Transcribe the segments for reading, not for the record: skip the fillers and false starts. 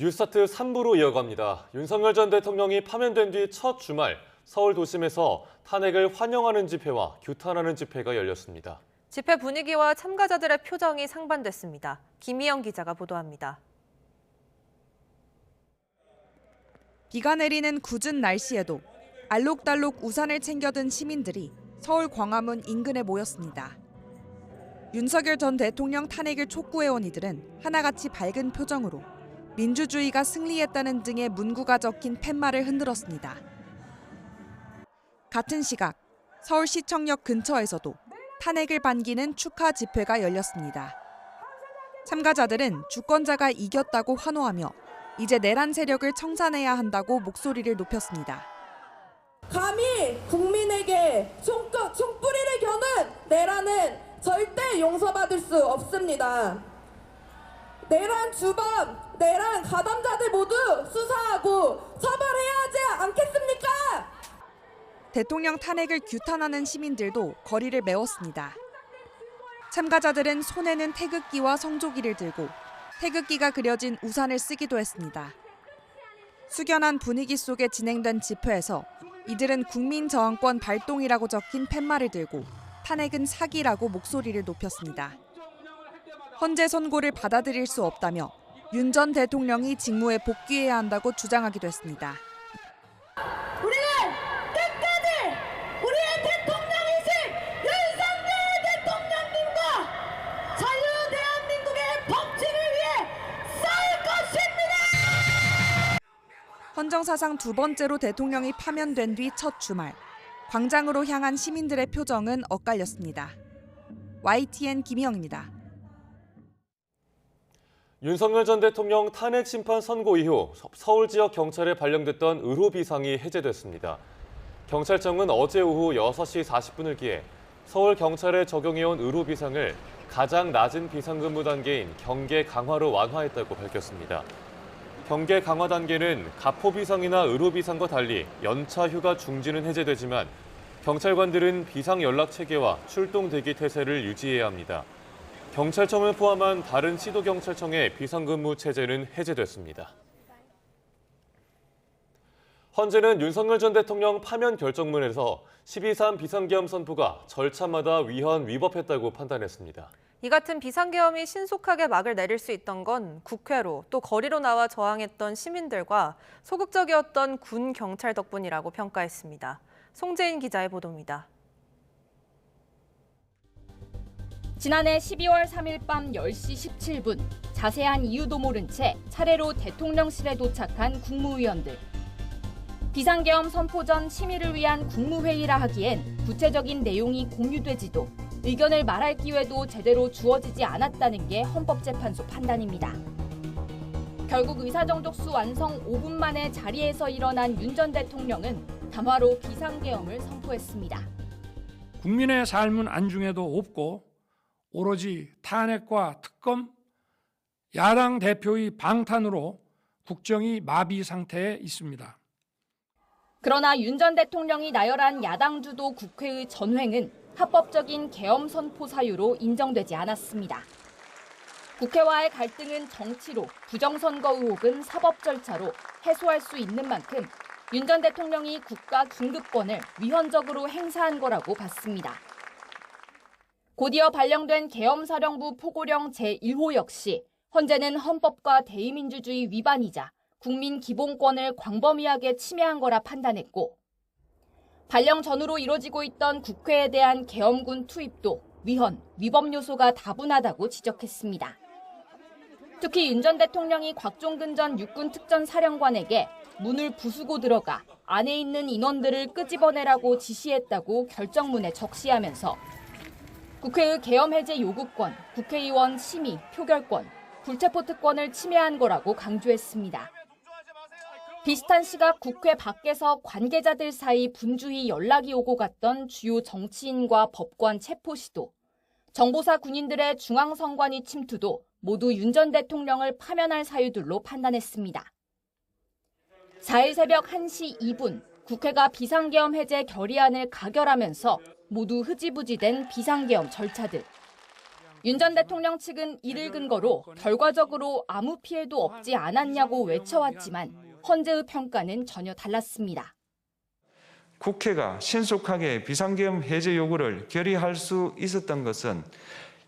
뉴스타트 3부로 이어갑니다. 윤석열 전 대통령이 파면된 뒤 첫 주말 서울 도심에서 탄핵을 환영하는 집회와 규탄하는 집회가 열렸습니다. 집회 분위기와 참가자들의 표정이 상반됐습니다. 김희영 기자가 보도합니다. 비가 내리는 궂은 날씨에도 알록달록 우산을 챙겨든 시민들이 서울 광화문 인근에 모였습니다. 윤석열 전 대통령 탄핵을 촉구해온 이들은 하나같이 밝은 표정으로 민주주의가 승리했다는 등의 문구가 적힌 팻말을 흔들었습니다. 같은 시각 서울시청역 근처에서도 탄핵을 반기는 축하 집회가 열렸습니다. 참가자들은 주권자가 이겼다고 환호하며 이제 내란 세력을 청산해야 한다고 목소리를 높였습니다. 감히 국민에게 총뿌리를 겨눈 내란은 절대 용서받을 수 없습니다. 내란 주범, 내란 가담자들 모두 수사하고 처벌해야 하지 않겠습니까? 대통령 탄핵을 규탄하는 시민들도 거리를 메웠습니다. 참가자들은 손에는 태극기와 성조기를 들고 태극기가 그려진 우산을 쓰기도 했습니다. 숙연한 분위기 속에 진행된 집회에서 이들은 국민저항권 발동이라고 적힌 팻말을 들고 탄핵은 사기라고 목소리를 높였습니다. 헌재 선고를 받아들일 수 없다며 윤 전 대통령이 직무에 복귀해야 한다고 주장하기도 했습니다. 우리는 끝까지 우리의 대통령이신 윤석열 대통령님과 자유 대한민국의 법치를 위해 싸울 것입니다. 헌정사상 두 번째로 대통령이 파면된 뒤 첫 주말, 광장으로 향한 시민들의 표정은 엇갈렸습니다. YTN 김희영입니다. 윤석열 전 대통령 탄핵 심판 선고 이후 서울 지역 경찰에 발령됐던 의료 비상이 해제됐습니다. 경찰청은 어제 오후 6시 40분을 기해 서울 경찰에 적용해온 의료 비상을 가장 낮은 비상근무 단계인 경계 강화로 완화했다고 밝혔습니다. 경계 강화 단계는 가포 비상이나 의료 비상과 달리 연차 휴가 중지는 해제되지만 경찰관들은 비상 연락 체계와 출동 대기 태세를 유지해야 합니다. 경찰청을 포함한 다른 시도경찰청의 비상근무 체제는 해제됐습니다. 헌재는 윤석열 전 대통령 파면 결정문에서 12.3 비상계엄 선포가 절차마다 위헌 위법했다고 판단했습니다. 이 같은 비상계엄이 신속하게 막을 내릴 수 있던 건 국회로 또 거리로 나와 저항했던 시민들과 소극적이었던 군 경찰 덕분이라고 평가했습니다. 송재인 기자의 보도입니다. 지난해 12월 3일 밤 10시 17분 자세한 이유도 모른 채 차례로 대통령실에 도착한 국무위원들. 비상계엄 선포 전 심의를 위한 국무회의라 하기엔 구체적인 내용이 공유되지도 의견을 말할 기회도 제대로 주어지지 않았다는 게 헌법재판소 판단입니다. 결국 의사정독수 완성 5분 만에 자리에서 일어난 윤 전 대통령은 담화로 비상계엄을 선포했습니다. 국민의 삶은 안중에도 없고 오로지 탄핵과 특검, 야당 대표의 방탄으로 국정이 마비 상태에 있습니다. 그러나 윤 전 대통령이 나열한 야당 주도 국회의 전횡은 합법적인 계엄 선포 사유로 인정되지 않았습니다. 국회와의 갈등은 정치로, 부정선거 의혹은 사법 절차로 해소할 수 있는 만큼 윤 전 대통령이 국가 긴급권을 위헌적으로 행사한 거라고 봤습니다. 곧이어 발령된 계엄사령부 포고령 제1호 역시 헌재는 헌법과 대의민주주의 위반이자 국민 기본권을 광범위하게 침해한 거라 판단했고 발령 전후로 이뤄지고 있던 국회에 대한 계엄군 투입도 위헌, 위법 요소가 다분하다고 지적했습니다. 특히 윤 전 대통령이 곽종근 전 육군특전사령관에게 문을 부수고 들어가 안에 있는 인원들을 끄집어내라고 지시했다고 결정문에 적시하면서 국회의 계엄 해제 요구권, 국회의원 심의, 표결권, 불체포 특권을 침해한 거라고 강조했습니다. 비슷한 시각 국회 밖에서 관계자들 사이 분주히 연락이 오고 갔던 주요 정치인과 법관 체포 시도, 정보사 군인들의 중앙선관위 침투도 모두 윤 전 대통령을 파면할 사유들로 판단했습니다. 4일 새벽 1시 2분 국회가 비상계엄 해제 결의안을 가결하면서 모두 흐지부지된 비상계엄 절차들. 윤 전 대통령 측은 이를 근거로 결과적으로 아무 피해도 없지 않았냐고 외쳐왔지만 헌재의 평가는 전혀 달랐습니다. 국회가 신속하게 비상계엄 해제 요구를 결의할 수 있었던 것은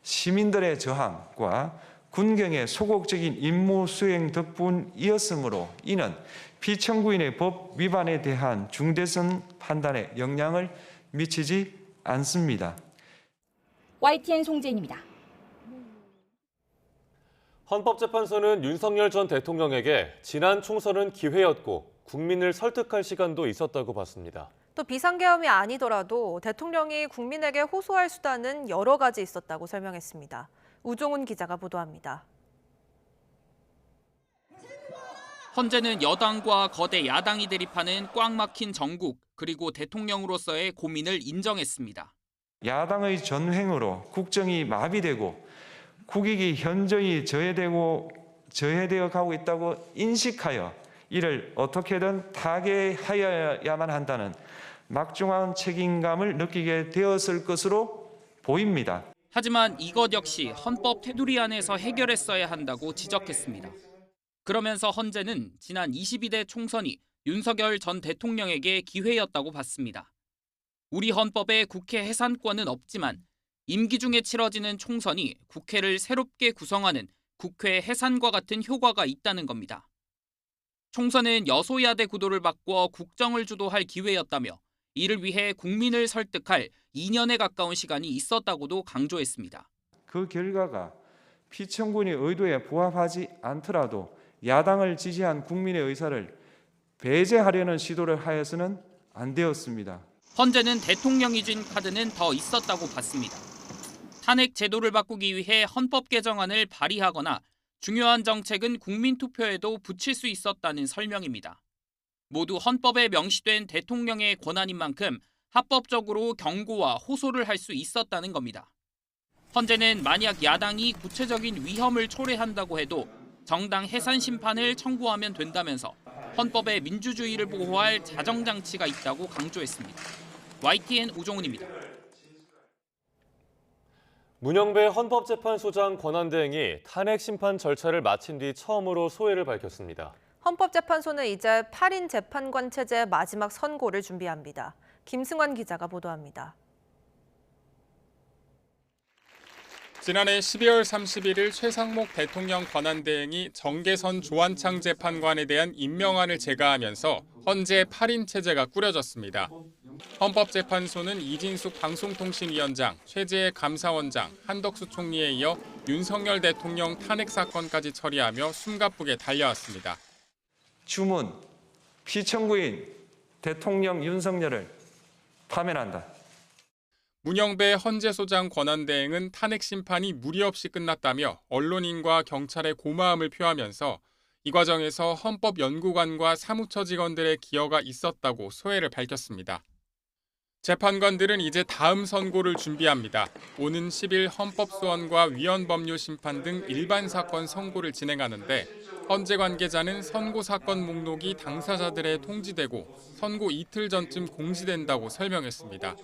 시민들의 저항과 군경의 소극적인 임무 수행 덕분이었으므로 이는 피청구인의 법 위반에 대한 중대성 판단에 영향을 미치지 않습니다. YTN 송재인입니다. 헌법재판소는 윤석열 전 대통령에게 지난 총선은 기회였고 국민을 설득할 시간도 있었다고 봤습니다. 또 비상계엄이 아니더라도 대통령이 국민에게 호소할 수단은 여러 가지 있었다고 설명했습니다. 우종훈 기자가 보도합니다. 헌재는 여당과 거대 야당이 대립하는 꽉 막힌 정국 그리고 대통령으로서의 고민을 인정했습니다. 야당의 전횡으로 국정이 마비되고 국익이 현저히 저해되어 가고 있다고 인식하여 이를 어떻게든 타개하여야만 한다는 막중한 책임감을 느끼게 되었을 것으로 보입니다. 하지만 이것 역시 헌법 테두리 안에서 해결했어야 한다고 지적했습니다. 그러면서 헌재는 지난 22대 총선이 윤석열 전 대통령에게 기회였다고 봤습니다. 우리 헌법에 국회 해산권은 없지만 임기 중에 치러지는 총선이 국회를 새롭게 구성하는 국회 해산과 같은 효과가 있다는 겁니다. 총선은 여소야대 구도를 바꿔 국정을 주도할 기회였다며 이를 위해 국민을 설득할 2년에 가까운 시간이 있었다고도 강조했습니다. 그 결과가 피청구인의 의도에 부합하지 않더라도 야당을 지지한 국민의 의사를 배제하려는 시도를 하여서는 안 되었습니다. 헌재는 대통령이 쥔 카드는 더 있었다고 봤습니다. 탄핵 제도를 바꾸기 위해 헌법 개정안을 발의하거나 중요한 정책은 국민투표에도 붙일 수 있었다는 설명입니다. 모두 헌법에 명시된 대통령의 권한인 만큼 합법적으로 경고와 호소를 할 수 있었다는 겁니다. 헌재는 만약 야당이 구체적인 위험을 초래한다고 해도 정당 해산 심판을 청구하면 된다면서 헌법에 민주주의를 보호할 자정장치가 있다고 강조했습니다. YTN 우종훈입니다. 문영배 헌법재판소장 권한대행이 탄핵 심판 절차를 마친 뒤 처음으로 소회를 밝혔습니다. 헌법재판소는 이제 8인 재판관 체제의 마지막 선고를 준비합니다. 김승환 기자가 보도합니다. 지난해 12월 31일 최상목 대통령 권한대행이 정계선 조한창 재판관에 대한 임명안을 제거하면서 헌재 8인 체제가 꾸려졌습니다. 헌법재판소는 이진숙 방송통신위원장, 최재해 감사원장, 한덕수 총리에 이어 윤석열 대통령 탄핵 사건까지 처리하며 숨가쁘게 달려왔습니다. 주문, 피청구인 대통령 윤석열을 파면한다. 문영배 헌재소장 권한대행은 탄핵 심판이 무리 없이 끝났다며 언론인과 경찰에 고마움을 표하면서 이 과정에서 헌법연구관과 사무처 직원들의 기여가 있었다고 소회를 밝혔습니다. 재판관들은 이제 다음 선고를 준비합니다. 오는 10일 헌법소원과 위헌법률심판 등 일반 사건 선고를 진행하는데 헌재 관계자는 선고 사건 목록이 당사자들에 통지되고 선고 이틀 전쯤 공지된다고 설명했습니다.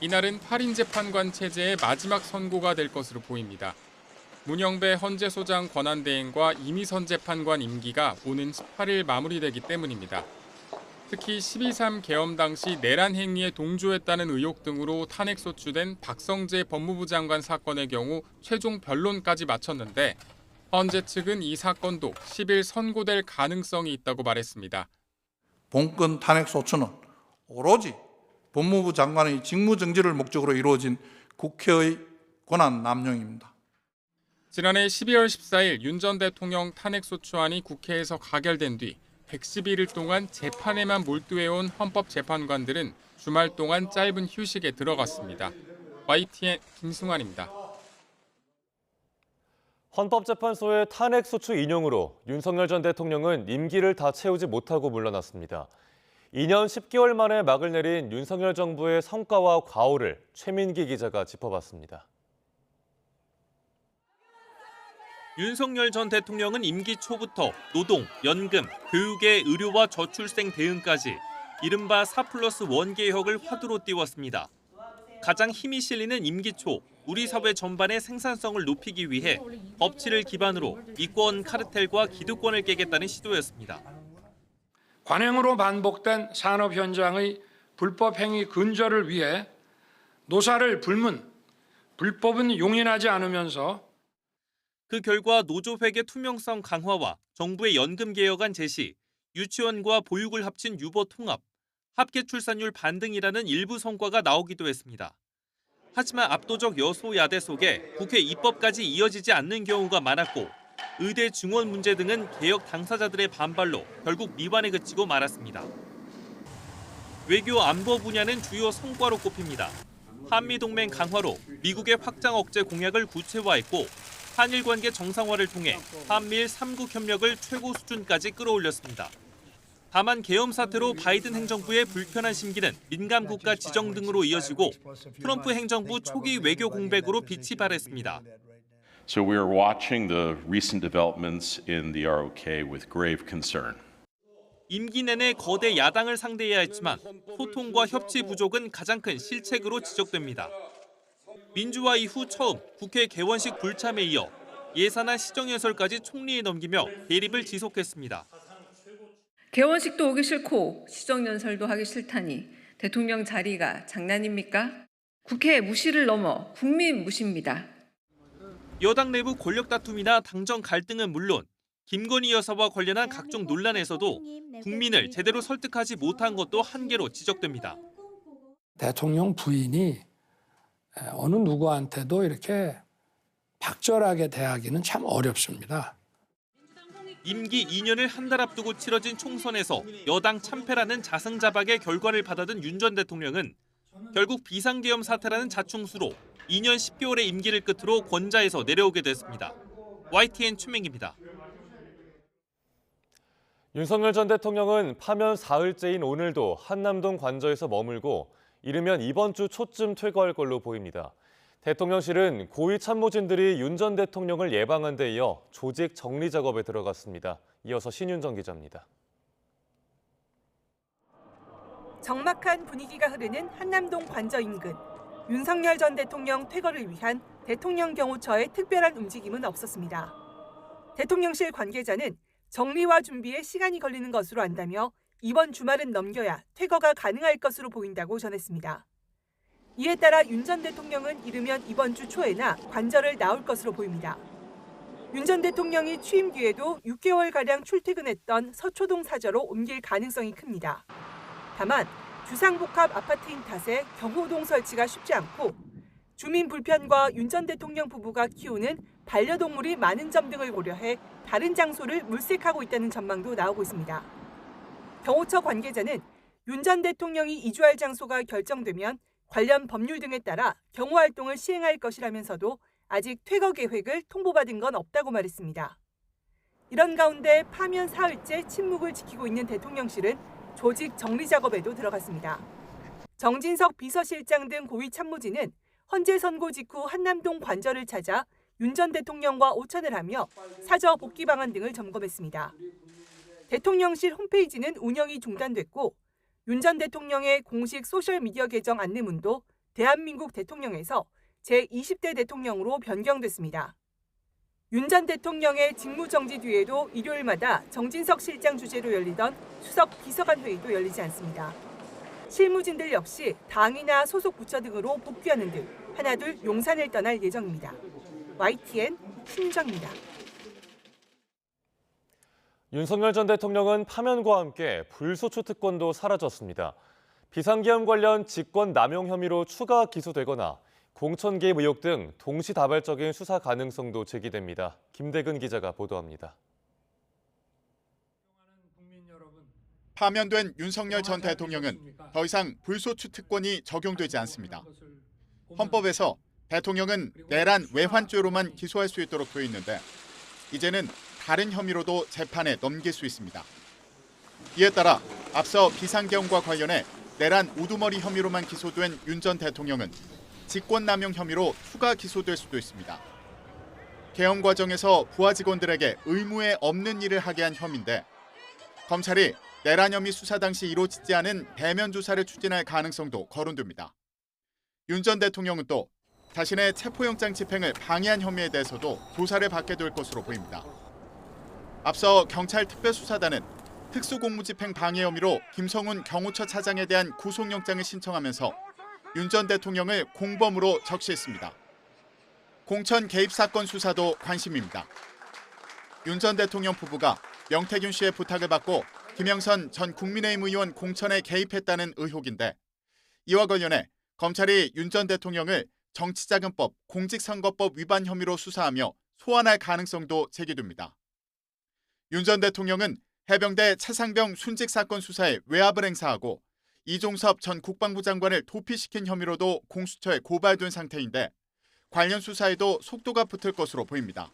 이날은 8인 재판관 체제의 마지막 선고가 될 것으로 보입니다. 문영배 헌재소장 권한대행과 이미선 재판관 임기가 오는 18일 마무리되기 때문입니다. 특히 12.3 계엄 당시 내란 행위에 동조했다는 의혹 등으로 탄핵 소추된 박성재 법무부 장관 사건의 경우 최종 변론까지 마쳤는데 헌재 측은 이 사건도 10일 선고될 가능성이 있다고 말했습니다. 본건 탄핵 소추는 오로지 법무부 장관의 직무정지를 목적으로 이루어진 국회의 권한 남용입니다. 지난해 12월 14일 윤 전 대통령 탄핵 소추안이 국회에서 가결된 뒤 111일 동안 재판에만 몰두해온 헌법재판관들은 주말 동안 짧은 휴식에 들어갔습니다. YTN 김승환입니다. 헌법재판소의 탄핵 소추 인용으로 윤석열 전 대통령은 임기를 다 채우지 못하고 물러났습니다. 2년 10개월 만에 막을 내린 윤석열 정부의 성과와 과오를 최민기 기자가 짚어봤습니다. 윤석열 전 대통령은 임기 초부터 노동, 연금, 교육의 의료와 저출생 대응까지 이른바 4+1 개혁을 화두로 띄웠습니다. 가장 힘이 실리는 임기 초 우리 사회 전반의 생산성을 높이기 위해 법치를 기반으로 이권 카르텔과 기득권을 깨겠다는 시도였습니다. 관행으로 반복된 산업 현장의 불법 행위 근절을 위해 노사를 불문, 불법은 용인하지 않으면서 그 결과 노조회계 투명성 강화와 정부의 연금 개혁안 제시, 유치원과 보육을 합친 유보 통합, 합계 출산율 반등이라는 일부 성과가 나오기도 했습니다. 하지만 압도적 여소야대 속에 국회 입법까지 이어지지 않는 경우가 많았고 의대 증원 문제 등은 개혁 당사자들의 반발로 결국 미완에 그치고 말았습니다. 외교 안보 분야는 주요 성과로 꼽힙니다. 한미동맹 강화로 미국의 확장 억제 공약을 구체화했고 한일 관계 정상화를 통해 한미일 3국 협력을 최고 수준까지 끌어올렸습니다. 다만 계엄 사태로 바이든 행정부의 불편한 심기는 민감 국가 지정 등으로 이어지고 트럼프 행정부 초기 외교 공백으로 빛이 발했습니다. So we are watching the recent developments in the ROK with grave concern. 임기 내내 거대 야당을 상대해야 했지만 소통과 협치 부족은 가장 큰 실책으로 지적됩니다. 민주화 이후 처음 국회 개원식 불참에 이어 예산안 시정연설까지 총리에 넘기며 대립을 지속했습니다. 개원식도 오기 싫고 시정연설도 하기 싫다니 대통령 자리가 장난입니까? 국회 무시를 넘어 국민 무시입니다. 여당 내부 권력 다툼이나 당정 갈등은 물론 김건희 여사와 관련한 각종 논란에서도 국민을 제대로 설득하지 못한 것도 한계로 지적됩니다. 대통령 부인이 어느 누구한테도 이렇게 박절하게 대하기는 참 어렵습니다. 임기 2년을 한 달 앞두고 치러진 총선에서 여당 참패라는 자승자박의 결과를 받아든 윤 전 대통령은 결국 비상계엄 사태라는 자충수로 2년 10개월의 임기를 끝으로 권좌에서 내려오게 됐습니다. YTN 최명기입니다. 윤석열 전 대통령은 파면 사흘째인 오늘도 한남동 관저에서 머물고 이르면 이번 주 초쯤 퇴거할 걸로 보입니다. 대통령실은 고위 참모진들이 윤 전 대통령을 예방한 데 이어 조직 정리 작업에 들어갔습니다. 이어서 신윤정 기자입니다. 적막한 분위기가 흐르는 한남동 관저 인근. 윤석열 전 대통령 퇴거를 위한 대통령 경호처의 특별한 움직임은 없었습니다. 대통령실 관계자는 정리와 준비에 시간이 걸리는 것으로 안다며 이번 주말은 넘겨야 퇴거가 가능할 것으로 보인다고 전했습니다. 이에 따라 윤 전 대통령은 이르면 이번 주 초에나 관저를 나올 것으로 보입니다. 윤 전 대통령이 취임 뒤에도 6개월가량 출퇴근했던 서초동 사저로 옮길 가능성이 큽니다. 다만 주상복합 아파트인 탓에 경호동 설치가 쉽지 않고 주민 불편과 윤 전 대통령 부부가 키우는 반려동물이 많은 점 등을 고려해 다른 장소를 물색하고 있다는 전망도 나오고 있습니다. 경호처 관계자는 윤 전 대통령이 이주할 장소가 결정되면 관련 법률 등에 따라 경호 활동을 시행할 것이라면서도 아직 퇴거 계획을 통보받은 건 없다고 말했습니다. 이런 가운데 파면 사흘째 침묵을 지키고 있는 대통령실은 조직 정리 작업에도 들어갔습니다. 정진석 비서실장 등 고위 참모진은 헌재 선고 직후 한남동 관저를 찾아 윤 전 대통령과 오찬을 하며 사저 복귀 방안 등을 점검했습니다. 대통령실 홈페이지는 운영이 중단됐고 윤 전 대통령의 공식 소셜미디어 계정 안내문도 대한민국 대통령에서 제20대 대통령으로 변경됐습니다. 윤 전 대통령의 직무정지 뒤에도 일요일마다 정진석 실장 주재로 열리던 수석 비서관 회의도 열리지 않습니다. 실무진들 역시 당이나 소속 부처 등으로 복귀하는 등 하나둘 용산을 떠날 예정입니다. YTN 신정입니다. 윤석열 전 대통령은 파면과 함께 불소추 특권도 사라졌습니다. 비상계엄 관련 직권 남용 혐의로 추가 기소되거나 공천 개입 의혹 등 동시다발적인 수사 가능성도 제기됩니다. 김대근 기자가 보도합니다. 파면된 윤석열 전 대통령은 더 이상 불소추 특권이 적용되지 않습니다. 헌법에서 대통령은 내란 외환죄로만 기소할 수 있도록 돼 있는데 이제는 다른 혐의로도 재판에 넘길 수 있습니다. 이에 따라 앞서 비상계엄과 관련해 내란 우두머리 혐의로만 기소된 윤 전 대통령은 직권남용 혐의로 추가 기소될 수도 있습니다. 계엄 과정에서 부하 직원들에게 의무에 없는 일을 하게 한 혐의인데 검찰이 내란 혐의 수사 당시 이루어지지 않은 대면 조사를 추진할 가능성도 거론됩니다. 윤 전 대통령은 또 자신의 체포영장 집행을 방해한 혐의에 대해서도 조사를 받게 될 것으로 보입니다. 앞서 경찰 특별수사단은 특수공무집행 방해 혐의로 김성훈 경호처 차장에 대한 구속영장을 신청하면서 윤 전 대통령을 공범으로 적시했습니다. 공천 개입 사건 수사도 관심입니다. 윤 전 대통령 부부가 명태균 씨의 부탁을 받고 김영선 전 국민의힘 의원 공천에 개입했다는 의혹인데 이와 관련해 검찰이 윤 전 대통령을 정치자금법, 공직선거법 위반 혐의로 수사하며 소환할 가능성도 제기됩니다. 윤 전 대통령은 해병대 차상병 순직 사건 수사에 외압을 행사하고 이종섭 전 국방부 장관을 도피시킨 혐의로도 공수처에 고발된 상태인데 관련 수사에도 속도가 붙을 것으로 보입니다.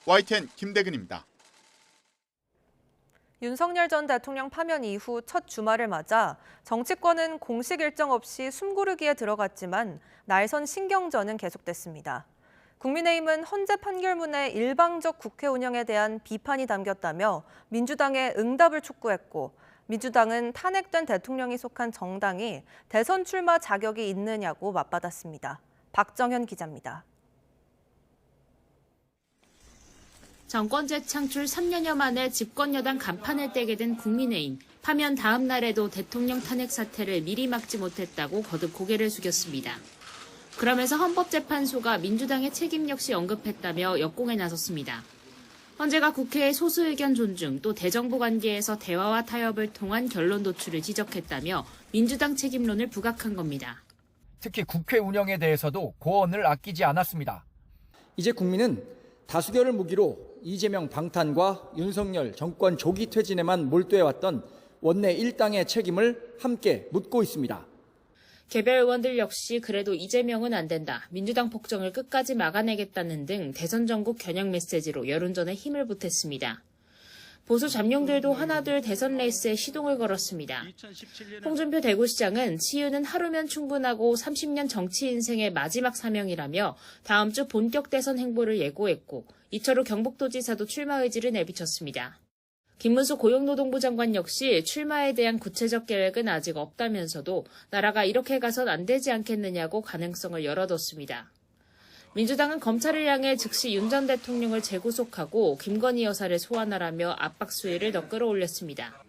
YTN 김대근입니다. 윤석열 전 대통령 파면 이후 첫 주말을 맞아 정치권은 공식 일정 없이 숨고르기에 들어갔지만 날선 신경전은 계속됐습니다. 국민의힘은 헌재 판결문의 일방적 국회 운영에 대한 비판이 담겼다며 민주당의 응답을 촉구했고 민주당은 탄핵된 대통령이 속한 정당이 대선 출마 자격이 있느냐고 맞받았습니다. 박정현 기자입니다. 정권 재창출 3년여 만에 집권여당 간판을 떼게 된 국민의힘. 파면 다음 날에도 대통령 탄핵 사태를 미리 막지 못했다고 거듭 고개를 숙였습니다. 그러면서 헌법재판소가 민주당의 책임 역시 언급했다며 역공에 나섰습니다. 헌재가 국회의 소수 의견 존중 또 대정부 관계에서 대화와 타협을 통한 결론 도출을 지적했다며 민주당 책임론을 부각한 겁니다. 특히 국회 운영에 대해서도 고언을 아끼지 않았습니다. 이제 국민은 다수결을 무기로 이재명 방탄과 윤석열 정권 조기 퇴진에만 몰두해왔던 원내 일당의 책임을 함께 묻고 있습니다. 개별 의원들 역시 그래도 이재명은 안 된다, 민주당 폭정을 끝까지 막아내겠다는 등 대선 전국 겨냥 메시지로 여론전에 힘을 보탰습니다. 보수 잠룡들도 하나둘 대선 레이스에 시동을 걸었습니다. 홍준표 대구시장은 치유는 하루면 충분하고 30년 정치 인생의 마지막 사명이라며 다음 주 본격 대선 행보를 예고했고 이철우 경북도지사도 출마 의지를 내비쳤습니다. 김문수 고용노동부 장관 역시 출마에 대한 구체적 계획은 아직 없다면서도 나라가 이렇게 가선 안 되지 않겠느냐고 가능성을 열어뒀습니다. 민주당은 검찰을 향해 즉시 윤 전 대통령을 재구속하고 김건희 여사를 소환하라며 압박 수위를 더 끌어올렸습니다.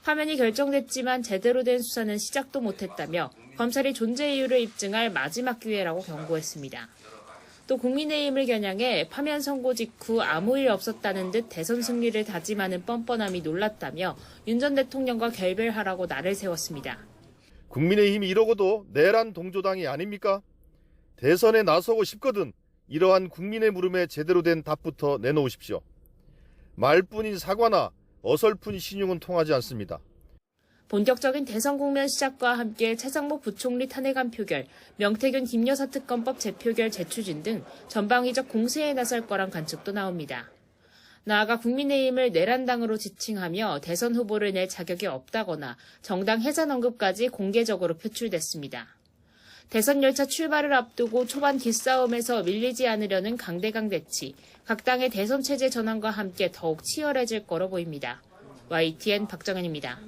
파면이 결정됐지만 제대로 된 수사는 시작도 못했다며 검찰이 존재 이유를 입증할 마지막 기회라고 경고했습니다. 또 국민의힘을 겨냥해 파면 선고 직후 아무 일 없었다는 듯 대선 승리를 다짐하는 뻔뻔함이 놀랐다며 윤 전 대통령과 결별하라고 날을 세웠습니다. 국민의힘이 이러고도 내란 동조당이 아닙니까? 대선에 나서고 싶거든 이러한 국민의 물음에 제대로 된 답부터 내놓으십시오. 말뿐인 사과나 어설픈 신용은 통하지 않습니다. 본격적인 대선 국면 시작과 함께 최상목 부총리 탄핵안 표결, 명태균 김여사 특검법 재표결 재추진 등 전방위적 공세에 나설 거란 관측도 나옵니다. 나아가 국민의힘을 내란당으로 지칭하며 대선 후보를 낼 자격이 없다거나 정당 해산 언급까지 공개적으로 표출됐습니다. 대선 열차 출발을 앞두고 초반 기싸움에서 밀리지 않으려는 강대강 대치, 각 당의 대선 체제 전환과 함께 더욱 치열해질 거로 보입니다. YTN 박정현입니다.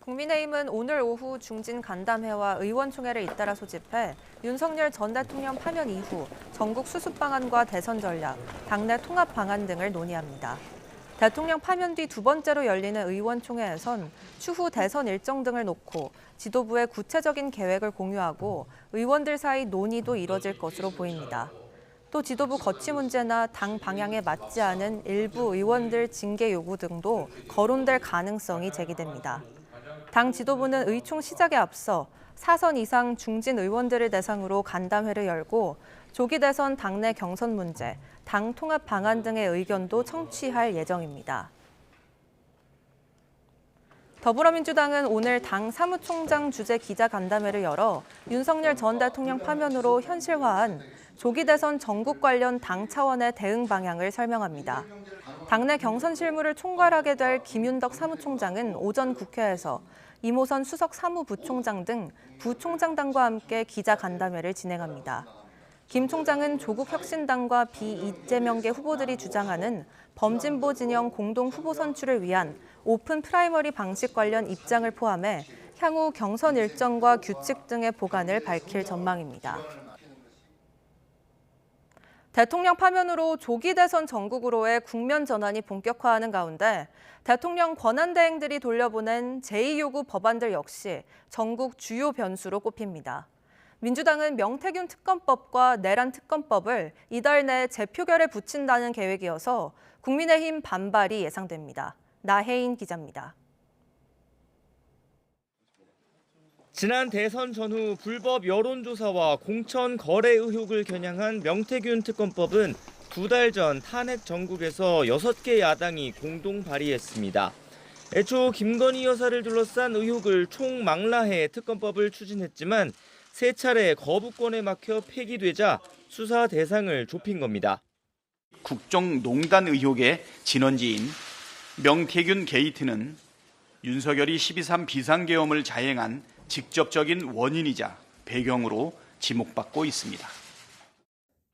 국민의힘은 오늘 오후 중진 간담회와 의원총회를 잇따라 소집해 윤석열 전 대통령 파면 이후 전국 수습 방안과 대선 전략, 당내 통합 방안 등을 논의합니다. 대통령 파면 뒤 두 번째로 열리는 의원총회에선 추후 대선 일정 등을 놓고 지도부의 구체적인 계획을 공유하고 의원들 사이 논의도 이뤄질 것으로 보입니다. 또 지도부 거취 문제나 당 방향에 맞지 않은 일부 의원들 징계 요구 등도 거론될 가능성이 제기됩니다. 당 지도부는 의총 시작에 앞서 4선 이상 중진 의원들을 대상으로 간담회를 열고 조기 대선 당내 경선 문제, 당 통합 방안 등의 의견도 청취할 예정입니다. 더불어민주당은 오늘 당 사무총장 주재 기자간담회를 열어 윤석열 전 대통령 파면으로 현실화한 조기 대선 전국 관련 당 차원의 대응 방향을 설명합니다. 당내 경선 실무를 총괄하게 될 김윤덕 사무총장은 오전 국회에서 이모선 수석 사무부총장 등 부총장단과 함께 기자간담회를 진행합니다. 김 총장은 조국 혁신당과 비이재명계 후보들이 주장하는 범진보 진영 공동 후보 선출을 위한 오픈 프라이머리 방식 관련 입장을 포함해 향후 경선 일정과 규칙 등의 보관을 밝힐 전망입니다. 대통령 파면으로 조기 대선 전국으로의 국면 전환이 본격화하는 가운데 대통령 권한대행들이 돌려보낸 제2요구 법안들 역시 전국 주요 변수로 꼽힙니다. 민주당은 명태균 특검법과 내란 특검법을 이달 내 재표결에 붙인다는 계획이어서 국민의힘 반발이 예상됩니다. 나혜인 기자입니다. 지난 대선 전후 불법 여론조사와 공천 거래 의혹을 겨냥한 명태균 특검법은 2달 전 탄핵 전국에서 6개 야당이 공동 발의했습니다. 애초 김건희 여사를 둘러싼 의혹을 총망라해 특검법을 추진했지만 3차례 거부권에 막혀 폐기되자 수사 대상을 좁힌 겁니다. 국정농단 의혹의 진원지인 명태균 게이트는 윤석열이 12.3 비상계엄을 자행한 직접적인 원인이자 배경으로 지목받고 있습니다.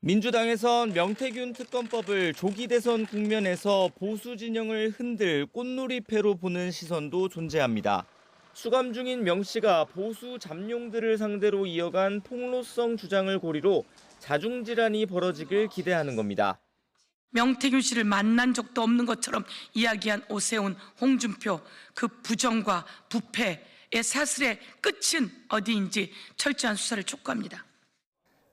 민주당에선 명태균 특검법을 조기 대선 국면에서 보수 진영을 흔들 꽃놀이패로 보는 시선도 존재합니다. 수감 중인 명 씨가 보수 잠룡들을 상대로 이어간 폭로성 주장을 고리로 자중질환이 벌어지길 기대하는 겁니다. 명태균 씨를 만난 적도 없는 것처럼 이야기한 오세훈, 홍준표, 그 부정과 부패의 사슬의 끝은 어디인지 철저한 수사를 촉구합니다.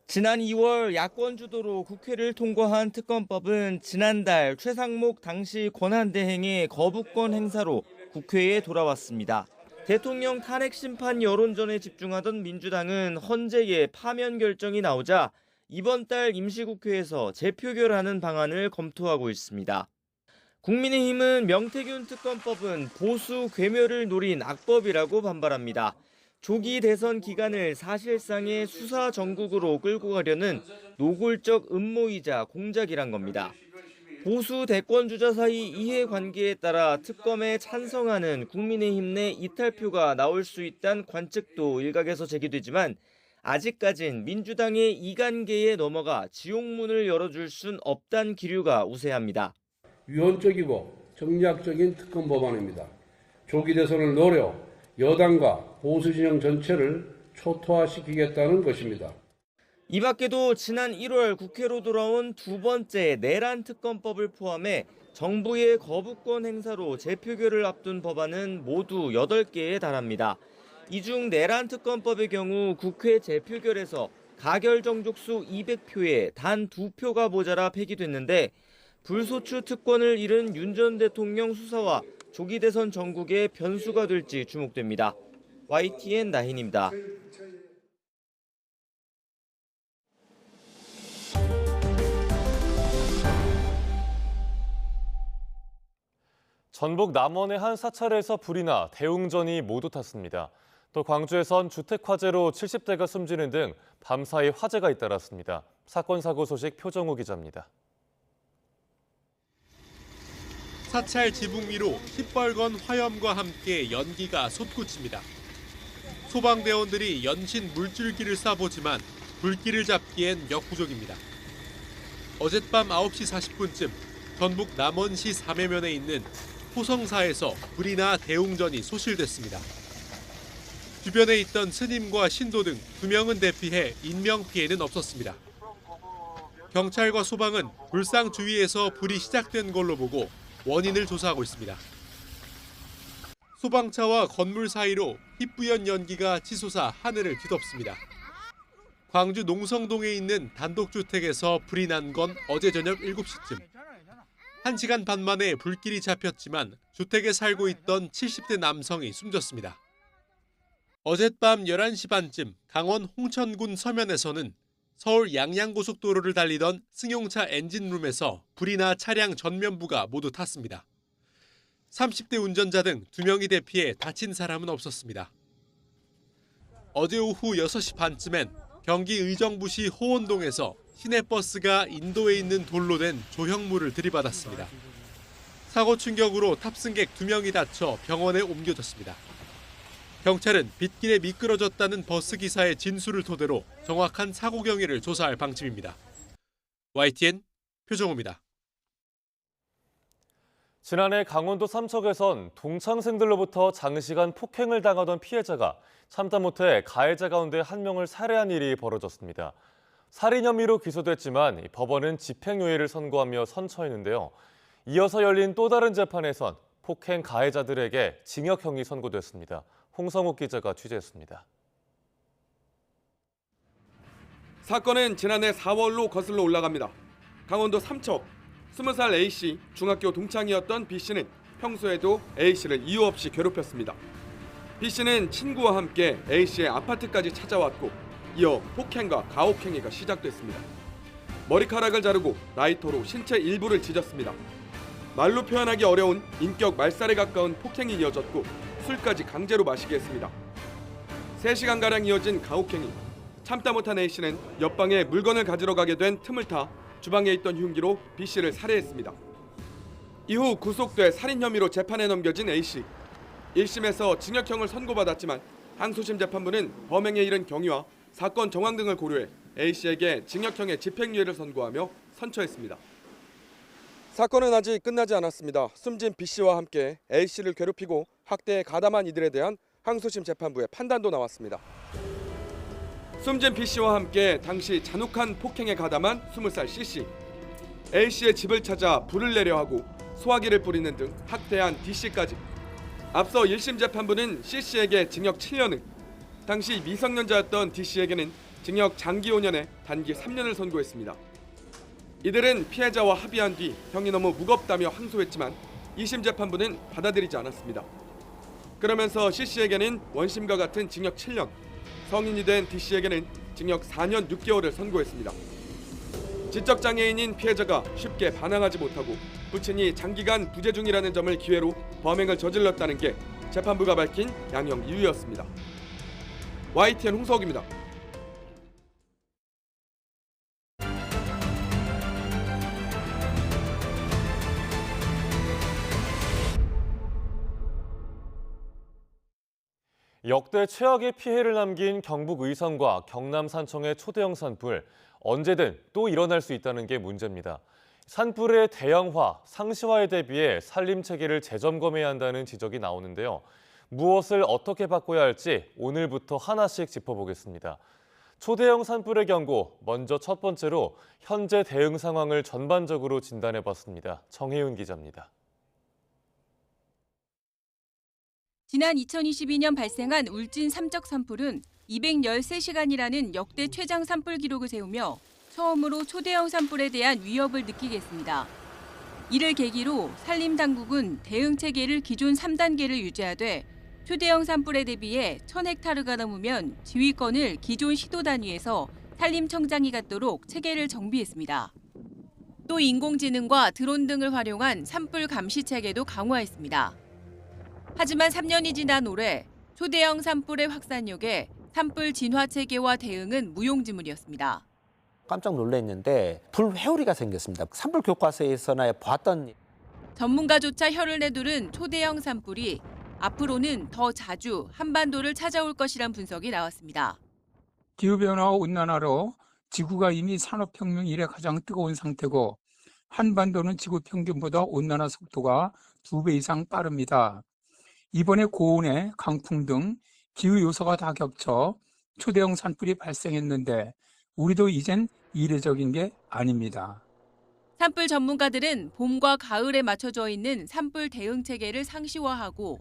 지난 2월 야권 주도로 국회를 통과한 특검법은 지난달 최상목 당시 권한대행의 거부권 행사로 국회에 돌아왔습니다. 대통령 탄핵 심판 여론전에 집중하던 민주당은 헌재의 파면 결정이 나오자 이번 달 임시국회에서 재표결하는 방안을 검토하고 있습니다. 국민의힘은 명태균 특검법은 보수 괴멸을 노린 악법이라고 반발합니다. 조기 대선 기간을 사실상의 수사 정국으로 끌고 가려는 노골적 음모이자 공작이란 겁니다. 보수 대권 주자 사이 이해관계에 따라 특검에 찬성하는 국민의힘 내 이탈표가 나올 수 있다는 관측도 일각에서 제기되지만 아직까진 민주당의 이간계에 넘어가 지옥문을 열어줄 순 없다는 기류가 우세합니다. 위헌적이고 정략적인 특검 법안입니다. 조기 대선을 노려 여당과 보수 진영 전체를 초토화시키겠다는 것입니다. 이 밖에도 지난 1월 국회로 돌아온 두 번째 내란 특검법을 포함해 정부의 거부권 행사로 재표결을 앞둔 법안은 모두 8개에 달합니다. 이 중 내란 특검법의 경우 국회 재표결에서 가결 정족수 200표에 단 2표가 모자라 폐기됐는데 불소추 특권을 잃은 윤 전 대통령 수사와 조기 대선 전국의 변수가 될지 주목됩니다. YTN 나힌입니다. 전북 남원의 한 사찰에서 불이 나 대웅전이 모두 탔습니다. 또 광주에선 주택 화재로 70대가 숨지는 등 밤사이 화재가 잇따랐습니다. 사건 사고 소식 표정우 기자입니다. 사찰 지붕 위로 시뻘건 화염과 함께 연기가 솟구칩니다. 소방대원들이 연신 물줄기를 쏴보지만 불길을 잡기엔 역부족입니다. 어젯밤 9시 40분쯤 전북 남원시 삼해면에 있는 호성사에서 불이 나 대웅전이 소실됐습니다. 주변에 있던 스님과 신도 등 2명은 대피해 인명피해는 없었습니다. 경찰과 소방은 불상 주위에서 불이 시작된 걸로 보고 원인을 조사하고 있습니다. 소방차와 건물 사이로 희뿌연 연기가 치솟아 하늘을 뒤덮습니다. 광주 농성동에 있는 단독주택에서 불이 난 건 어제 저녁 7시쯤. 1시간 반 만에 불길이 잡혔지만 주택에 살고 있던 70대 남성이 숨졌습니다. 어젯밤 11시 반쯤 강원 홍천군 서면에서는 서울 양양고속도로를 달리던 승용차 엔진룸에서 불이 나 차량 전면부가 모두 탔습니다. 30대 운전자 등 2명이 대피해 다친 사람은 없었습니다. 어제 오후 6시 반쯤엔 경기 의정부시 호원동에서 시내버스가 인도에 있는 돌로 된 조형물을 들이받았습니다. 사고 충격으로 탑승객 2명이 다쳐 병원에 옮겨졌습니다. 경찰은 빗길에 미끄러졌다는 버스기사의 진술을 토대로 정확한 사고 경위를 조사할 방침입니다. YTN 표정호입니다. 지난해 강원도 삼척에선 동창생들로부터 장시간 폭행을 당하던 피해자가 참다 못해 가해자 가운데 한 명을 살해한 일이 벌어졌습니다. 살인 혐의로 기소됐지만 법원은 집행유예를 선고하며 선처했는데요. 이어서 열린 또 다른 재판에선 폭행 가해자들에게 징역형이 선고됐습니다. 홍성욱 기자가 취재했습니다. 사건은 지난해 4월로 거슬러 올라갑니다. 강원도 삼척 20살 A씨, 중학교 동창이었던 B씨는 평소에도 A씨를 이유 없이 괴롭혔습니다. B씨는 친구와 함께 A씨의 아파트까지 찾아왔고 이어 폭행과 가혹행위가 시작됐습니다. 머리카락을 자르고 라이터로 신체 일부를 찢었습니다. 말로 표현하기 어려운 인격 말살에 가까운 폭행이 이어졌고 술까지 강제로 마시게 했습니다. 3시간가량 이어진 가혹행위. 참다 못한 A씨는 옆방에 물건을 가지러 가게 된 틈을 타 주방에 있던 흉기로 B씨를 살해했습니다. 이후 구속돼 살인 혐의로 재판에 넘겨진 A씨. 1심에서 징역형을 선고받았지만 항소심 재판부는 범행에 이른 경위와 사건 정황 등을 고려해 A씨에게 징역형의 집행유예를 선고하며 선처했습니다. 사건은 아직 끝나지 않았습니다. 숨진 B씨와 함께 A씨를 괴롭히고 학대에 가담한 이들에 대한 항소심 재판부의 판단도 나왔습니다. 숨진 B씨와 함께 당시 잔혹한 폭행에 가담한 20살 C씨. A씨의 집을 찾아 불을 내려 하고 소화기를 뿌리는 등 학대한 D씨까지. 앞서 1심 재판부는 C씨에게 징역 7년을, 당시 미성년자였던 D씨에게는 징역 장기 5년에 단기 3년을 선고했습니다. 이들은 피해자와 합의한 뒤 형이 너무 무겁다며 항소했지만 2심 재판부는 받아들이지 않았습니다. 그러면서 C씨에게는 원심과 같은 징역 7년, 성인이 된 D씨에게는 징역 4년 6개월을 선고했습니다. 지적장애인인 피해자가 쉽게 반항하지 못하고 부친이 장기간 부재 중이라는 점을 기회로 범행을 저질렀다는 게 재판부가 밝힌 양형 이유였습니다. YTN 홍석입니다. 역대 최악의 피해를 남긴 경북 의성과 경남 산청의 초대형 산불, 언제든 또 일어날 수 있다는 게 문제입니다. 산불의 대형화, 상시화에 대비해 산림 체계를 재점검해야 한다는 지적이 나오는데요. 무엇을 어떻게 바꿔야 할지 오늘부터 하나씩 짚어보겠습니다. 초대형 산불의 경고, 먼저 첫 번째로 현재 대응 상황을 전반적으로 진단해봤습니다. 정혜윤 기자입니다. 지난 2022년 발생한 울진 삼척 산불은 213시간이라는 역대 최장 산불 기록을 세우며 처음으로 초대형 산불에 대한 위협을 느끼게 했습니다. 이를 계기로 산림당국은 대응 체계를 기존 3단계를 유지하되 초대형 산불에 대비해 1000헥타르가 넘으면 지휘권을 기존 시도 단위에서 산림청장이 갖도록 체계를 정비했습니다. 또 인공지능과 드론 등을 활용한 산불 감시 체계도 강화했습니다. 하지만 3년이 지난 올해 초대형 산불의 확산력에 산불 진화 체계와 대응은 무용지물이었습니다. 깜짝 놀랐는데 불회오리가 생겼습니다. 산불 교과서에서나 봤던 전문가조차 혀를 내두른 초대형 산불이 앞으로는 더 자주 한반도를 찾아올 것이란 분석이 나왔습니다. 기후변화와 온난화로 지구가 이미 산업혁명 이래 가장 뜨거운 상태고 한반도는 지구 평균보다 온난화 속도가 2배 이상 빠릅니다. 이번에 고온에 강풍 등 기후 요소가 다 겹쳐 초대형 산불이 발생했는데 우리도 이젠 이례적인 게 아닙니다. 산불 전문가들은 봄과 가을에 맞춰져 있는 산불 대응 체계를 상시화하고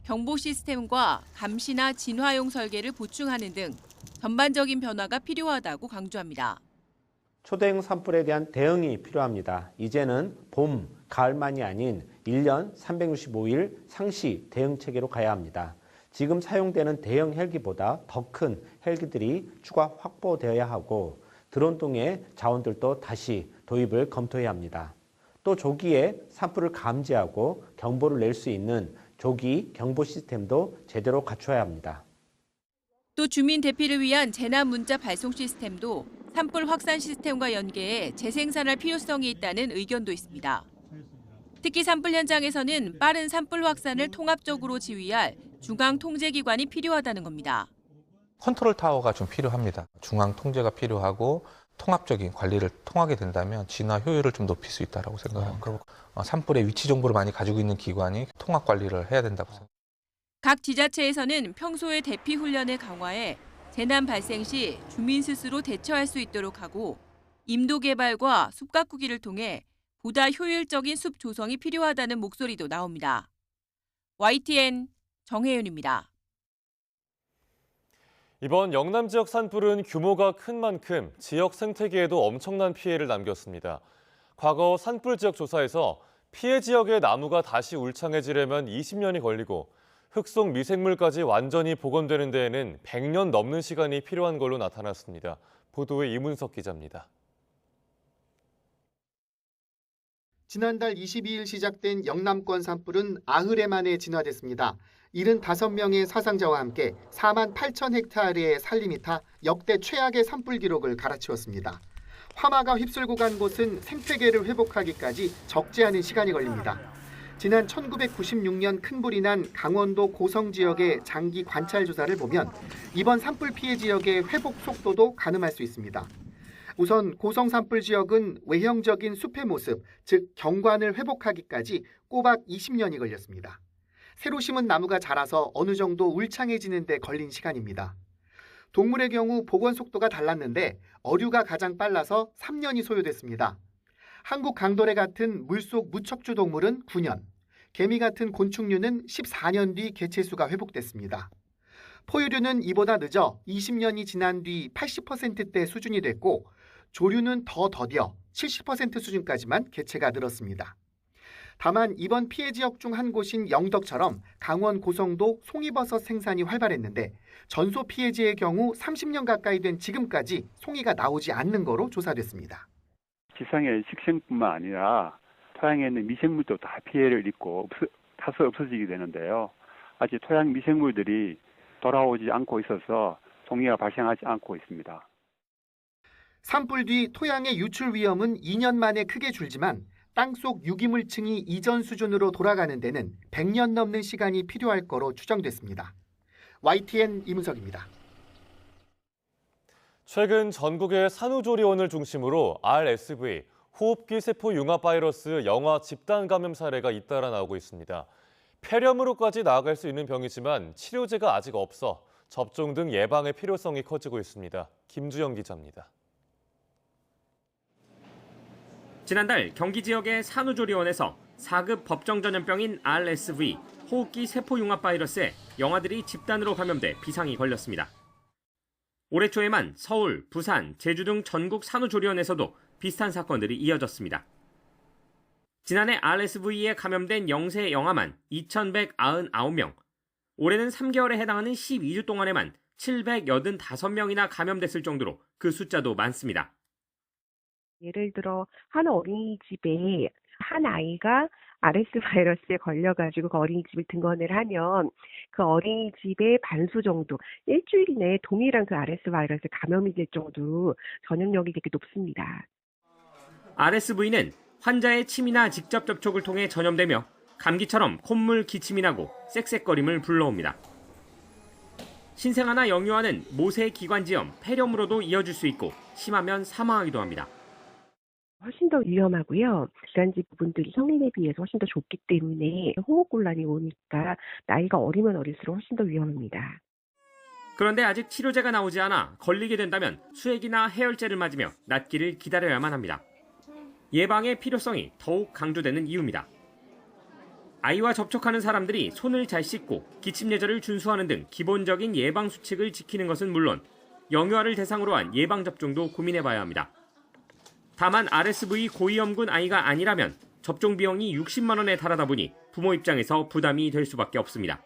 경보 시스템과 감시나 진화용 설계를 보충하는 등 전반적인 변화가 필요하다고 강조합니다. 초대형 산불에 대한 대응이 필요합니다. 이제는 봄, 가을만이 아닌 1년 365일 상시 대응 체계로 가야 합니다. 지금 사용되는 대형 헬기보다 더 큰 헬기들이 추가 확보되어야 하고 드론 등의 자원들도 다시 도입을 검토해야 합니다. 또 조기에 산불을 감지하고 경보를 낼 수 있는 조기 경보 시스템도 제대로 갖춰야 합니다. 또 주민 대피를 위한 재난 문자 발송 시스템도 산불 확산 시스템과 연계해 재생산할 필요성이 있다는 의견도 있습니다. 특히 산불 현장에서는 빠른 산불 확산을 통합적으로 지휘할 중앙 통제기관이 필요하다는 겁니다. 컨트롤 타워가 좀 필요합니다. 중앙 통제가 필요하고 통합적인 관리를 통하게 된다면 진화 효율을 좀 높일 수 있다고 생각합니다. 산불의 위치 정보를 많이 가지고 있는 기관이 통합 관리를 해야 된다고 생각합니다. 각 지자체에서는 평소에 대피 훈련을 강화해 재난 발생 시 주민 스스로 대처할 수 있도록 하고 임도 개발과 숲 가꾸기를 통해 보다 효율적인 숲 조성이 필요하다는 목소리도 나옵니다. YTN 정혜윤입니다. 이번 영남 지역 산불은 규모가 큰 만큼 지역 생태계에도 엄청난 피해를 남겼습니다. 과거 산불 지역 조사에서 피해 지역의 나무가 다시 울창해지려면 20년이 걸리고 흙 속 미생물까지 완전히 복원되는 데에는 100년 넘는 시간이 필요한 걸로 나타났습니다. 보도에 이문석 기자입니다. 지난달 22일 시작된 영남권 산불은 나흘에 만에 진화됐습니다. 75명의 사상자와 함께 4만 8천 헥타르의 산림이 타 역대 최악의 산불 기록을 갈아치웠습니다. 화마가 휩쓸고 간 곳은 생태계를 회복하기까지 적지 않은 시간이 걸립니다. 지난 1996년 큰 불이 난 강원도 고성 지역의 장기 관찰 조사를 보면 이번 산불 피해 지역의 회복 속도도 가늠할 수 있습니다. 우선 고성 산불 지역은 외형적인 숲의 모습, 즉 경관을 회복하기까지 꼬박 20년이 걸렸습니다. 새로 심은 나무가 자라서 어느 정도 울창해지는 데 걸린 시간입니다. 동물의 경우 복원 속도가 달랐는데 어류가 가장 빨라서 3년이 소요됐습니다. 한국 강도래 같은 물속 무척주 동물은 9년, 개미 같은 곤충류는 14년 뒤 개체수가 회복됐습니다. 포유류는 이보다 늦어 20년이 지난 뒤 80%대 수준이 됐고 조류는 더 더뎌 70% 수준까지만 개체가 늘었습니다. 다만 이번 피해 지역 중 한 곳인 영덕처럼 강원 고성도 송이버섯 생산이 활발했는데 전소 피해지의 경우 30년 가까이 된 지금까지 송이가 나오지 않는 거로 조사됐습니다. 지상의 식생뿐만 아니라 토양에 있는 미생물도 다 피해를 입고 다소 없어지게 되는데요. 아직 토양 미생물들이 돌아오지 않고 있어서 송이가 발생하지 않고 있습니다. 산불 뒤 토양의 유출 위험은 2년 만에 크게 줄지만 땅속 유기물층이 이전 수준으로 돌아가는 데는 100년 넘는 시간이 필요할 거로 추정됐습니다. YTN 이문석입니다. 최근 전국의 산후조리원을 중심으로 RSV, 호흡기 세포 융합 바이러스 영아 집단 감염 사례가 잇따라 나오고 있습니다. 폐렴으로까지 나아갈 수 있는 병이지만 치료제가 아직 없어 접종 등 예방의 필요성이 커지고 있습니다. 김주영 기자입니다. 지난달 경기 지역의 산후조리원에서 4급 법정 전염병인 RSV, 호흡기 세포 융합 바이러스에 영아들이 집단으로 감염돼 비상이 걸렸습니다. 올해 초에만 서울, 부산, 제주 등 전국 산후조리원에서도 비슷한 사건들이 이어졌습니다. 지난해 RSV에 감염된 영세 영아만 2,199명, 올해는 3개월에 해당하는 12주 동안에만 785명이나 감염됐을 정도로 그 숫자도 많습니다. 예를 들어 한 어린이집에 한 아이가 RS 바이러스에 걸려가지고 그 어린이집을 등원을 하면 그 어린이집의 반수 정도, 일주일 내에 동일한 그 RS 바이러스에 감염이 될 정도로 전염력이 되게 높습니다. RSV는 환자의 침이나 직접 접촉을 통해 전염되며 감기처럼 콧물 기침이 나고 쌕쌕거림을 불러옵니다. 신생아나 영유아는 모세 기관지염, 폐렴으로도 이어질 수 있고 심하면 사망하기도 합니다. 훨씬 더 위험하고요. 기관지 부분들이 성인에 비해서 훨씬 더 좁기 때문에 호흡곤란이 오니까 나이가 어리면 어릴수록 훨씬 더 위험합니다. 그런데 아직 치료제가 나오지 않아 걸리게 된다면 수액이나 해열제를 맞으며 낫기를 기다려야만 합니다. 예방의 필요성이 더욱 강조되는 이유입니다. 아이와 접촉하는 사람들이 손을 잘 씻고 기침 예절을 준수하는 등 기본적인 예방 수칙을 지키는 것은 물론 영유아를 대상으로 한 예방접종도 고민해봐야 합니다. 다만 RSV 고위험군 아이가 아니라면 접종 비용이 60만 원에 달하다 보니 부모 입장에서 부담이 될 수밖에 없습니다.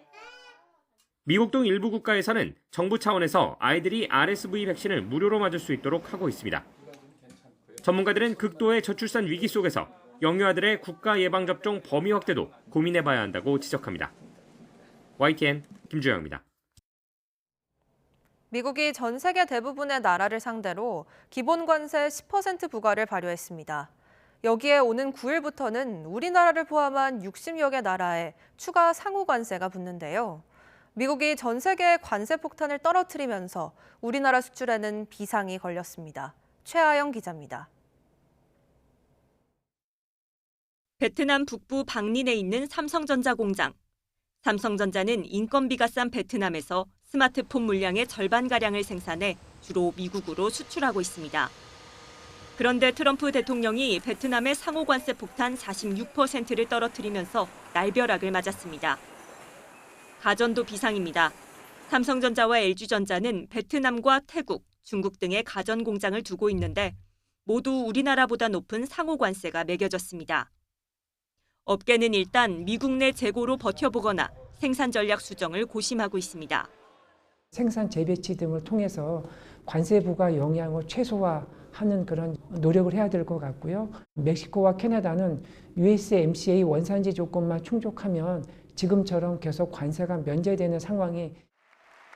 미국 등 일부 국가에서는 정부 차원에서 아이들이 RSV 백신을 무료로 맞을 수 있도록 하고 있습니다. 전문가들은 극도의 저출산 위기 속에서 영유아들의 국가 예방접종 범위 확대도 고민해봐야 한다고 지적합니다. YTN 김주영입니다. 미국이 전 세계 대부분의 나라를 상대로 기본 관세 10% 부과를 발효했습니다. 여기에 오는 9일부터는 우리나라를 포함한 60여 개 나라에 추가 상호 관세가 붙는데요. 미국이 전 세계의 관세 폭탄을 떨어뜨리면서 우리나라 수출에는 비상이 걸렸습니다. 최아영 기자입니다. 베트남 북부 박린에 있는 삼성전자 공장. 삼성전자는 인건비가 싼 베트남에서 스마트폰 물량의 절반가량을 생산해 주로 미국으로 수출하고 있습니다. 그런데 트럼프 대통령이 베트남의 상호관세 폭탄 46%를 떨어뜨리면서 날벼락을 맞았습니다. 가전도 비상입니다. 삼성전자와 LG전자는 베트남과 태국, 중국 등의 가전 공장을 두고 있는데 모두 우리나라보다 높은 상호관세가 매겨졌습니다. 업계는 일단 미국 내 재고로 버텨보거나 생산 전략 수정을 고심하고 있습니다. 생산 재배치 등을 통해서 관세 부과 영향을 최소화하는 그런 노력을 해야 될 것 같고요. 멕시코와 캐나다는 USMCA 원산지 조건만 충족하면 지금처럼 계속 관세가 면제되는 상황이